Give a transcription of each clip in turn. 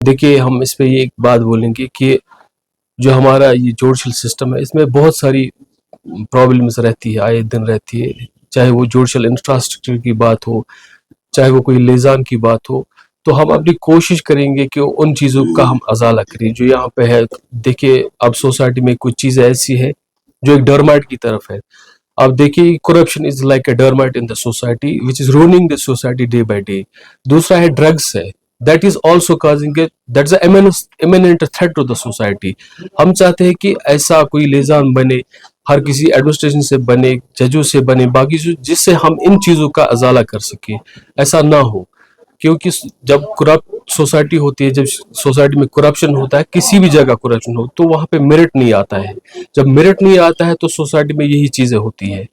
देखिए हम इस पे ये एक बात बोलेंगे कि जो हमारा ये जुडिशल सिस्टम है इसमें बहुत सारी प्रॉब्लम्स रहती है, आए दिन रहती है, चाहे वो जुडिशल इंफ्रास्ट्रक्चर की बात हो, चाहे वो कोई लिजान की बात हो। तो हम अपनी कोशिश करेंगे कि उन चीज़ों का हम अजाला करें जो यहाँ पे है। देखिए अब सोसाइटी में कुछ चीज़ें ऐसी है जो एक डरमाइट की तरफ है। अब देखिए corruption is like a termite in the society which is ruining the society day by day. दूसरा है ड्रग्स है, that is also causing that's imminent threat to the society. हम चाहते हैं कि ऐसा कोई लिजान बने, हर किसी एडमिनिस्ट्रेशन से बने, जजों से बने, बाकी जिससे हम इन चीज़ों का अजाला कर सकें। ऐसा ना हो, क्योंकि जब करप्ट सोसाइटी होती है, जब सोसाइटी में करप्शन होता है, किसी भी जगह करप्शन हो, तो वहाँ पे मेरिट नहीं आता है। जब मेरिट नहीं आता है तो सोसाइटी में यही चीज़ें होती है।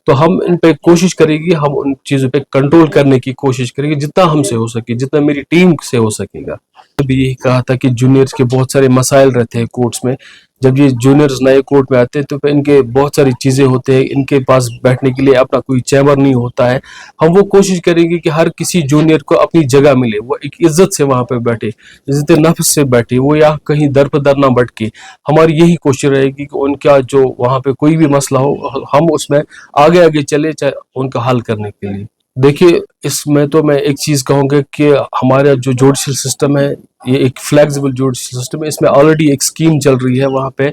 तो हम इन पे कोशिश करेंगे, हम उन चीज़ों पे कंट्रोल करने की कोशिश करेंगे जितना हमसे हो सके, जितना मेरी टीम से हो सकेगा। भी यही कहा था कि जूनियर्स के बहुत सारे मसाइल रहते हैं कोर्ट्स में। जब ये जूनियर्स नए कोर्ट में आते हैं तो फिर इनके बहुत सारी चीज़ें होते हैं, इनके पास बैठने के लिए अपना कोई चैम्बर नहीं होता है। हम वो कोशिश करेंगे कि हर किसी जूनियर को अपनी जगह मिले, वो एक इज्जत से वहाँ पे बैठे, इज्जत नफ्स से बैठे, वो यहाँ कहीं दर पर दर ना भटके। हमारी यही कोशिश रहेगी कि उनका जो वहाँ पे कोई भी मसला हो, हम उसमें आगे आगे चले, चाहे उनका हल करने के लिए। देखिए इसमें तो मैं एक चीज़ कहूँगा कि हमारा जो जुडिशल सिस्टम है, ये एक फ्लेक्सिबल जुडिशल सिस्टम है। इसमें ऑलरेडी एक स्कीम चल रही है वहाँ पे,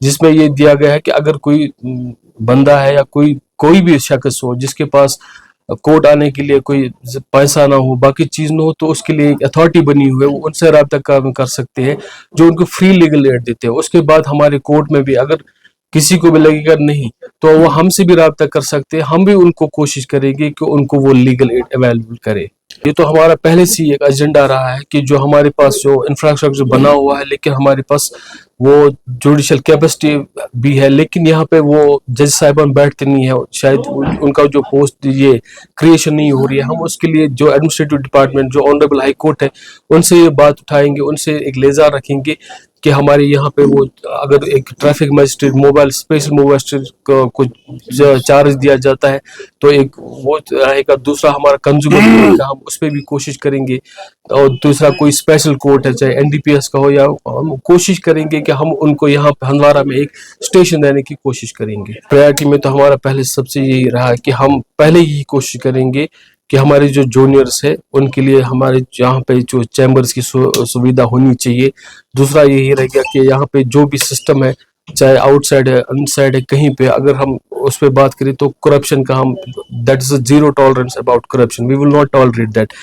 जिसमें ये दिया गया है कि अगर कोई बंदा है या कोई भी शख्स हो जिसके पास कोर्ट आने के लिए कोई पैसा ना हो, बाकी चीज़ ना हो, तो उसके लिए एक अथॉरिटी बनी हुई है, वो उनसे रब्ता कर सकते हैं जो उनको फ्री लीगल एड देते हैं। उसके बाद हमारे कोर्ट में भी अगर किसी को भी लगेगा नहीं, तो वो हमसे भी रब्ता कर सकते हैं, हम भी उनको कोशिश करेंगे कि उनको वो लीगल एड अवेलेबल करे। ये तो हमारा पहले से ही एक एजेंडा रहा है कि जो हमारे पास जो इंफ्रास्ट्रक्चर बना हुआ है, लेकिन हमारे पास वो जुडिशल कैपेसिटी भी है, लेकिन यहाँ पे वो जज साहिबान बैठते नहीं है, शायद उनका जो पोस्ट ये क्रिएशन नहीं हो रही है। हम उसके लिए जो एडमिनिस्ट्रेटिव डिपार्टमेंट, जो ऑनरेबल हाई कोर्ट है, उनसे ये बात उठाएंगे, उनसे एक लेज़र रखेंगे कि हमारे यहाँ पे वो अगर एक ट्रैफिक मजिस्ट्रेट स्पेशल मजिस्ट्रेट को कुछ चार्ज दिया जाता है तो एक वो रहेगा। दूसरा हमारा कंज्यूमर का हम उस पर भी कोशिश करेंगे, और दूसरा कोई स्पेशल कोर्ट है, चाहे एनडीपीएस का हो, या हम कोशिश करेंगे कि हम उनको यहाँ हंदवारा में एक स्टेशन देने की कोशिश करेंगे। प्रायोरिटी में तो हमारा पहले सबसे यही रहा कि हम पहले ही कोशिश करेंगे कि हमारे जो जूनियर्स है उनके लिए हमारे यहाँ पे जो चैम्बर्स की सुविधा होनी चाहिए। दूसरा यही रह गया कि यहाँ पे जो भी सिस्टम है, चाहे आउटसाइड है, इनसाइड है, कहीं पे अगर हम उस पर बात करें तो करप्शन का हम that is zero tolerance about corruption, we will not tolerate that.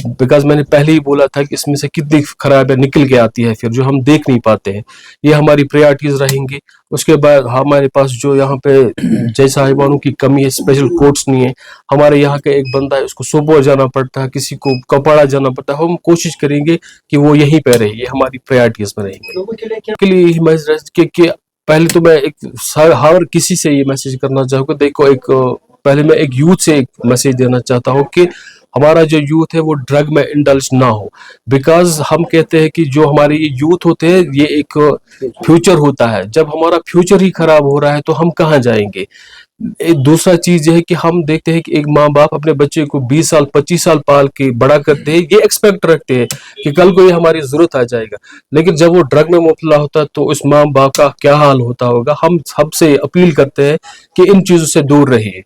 Because मैंने पहले ही बोला था कि इसमें से कितनी खराबियां निकल के आती है फिर जो हम देख नहीं पाते हैं। ये हमारी प्रायोरिटीज रहेंगी। उसके बाद हमारे पास जो यहाँ पे जज साहिबानों की कमी है, स्पेशल कोर्ट्स नहीं है। हमारे यहाँ का एक बंदा है, उसको सोपोर जाना पड़ता है, किसी को कपड़ा जाना पड़ता है। हम कोशिश करेंगे कि वो यहीं पे रहे, ये हमारी प्रायोरिटीज में रहेंगे। के लिए पहले तो मैं हर किसी से ये मैसेज करना चाहूँगा। देखो पहले मैं एक यूथ से एक मैसेज देना चाहता हूँ कि हमारा जो यूथ है वो ड्रग में इंडल्ज ना हो। बिकॉज हम कहते हैं कि जो हमारे यूथ होते हैं ये एक फ्यूचर होता है। जब हमारा फ्यूचर ही खराब हो रहा है तो हम कहाँ जाएंगे। एक दूसरा चीज ये है कि हम देखते हैं कि एक माँ बाप अपने बच्चे को 20 साल 25 साल पाल के बड़ा करते हैं, ये एक्सपेक्ट रखते हैं कि कल को ये हमारी जरूरत आ जाएगा। लेकिन जब वो ड्रग में मुबतला होता है तो उस माँ बाप का क्या हाल होता होगा। हम सबसे अपील करते हैं कि इन चीजों से दूर रहिए।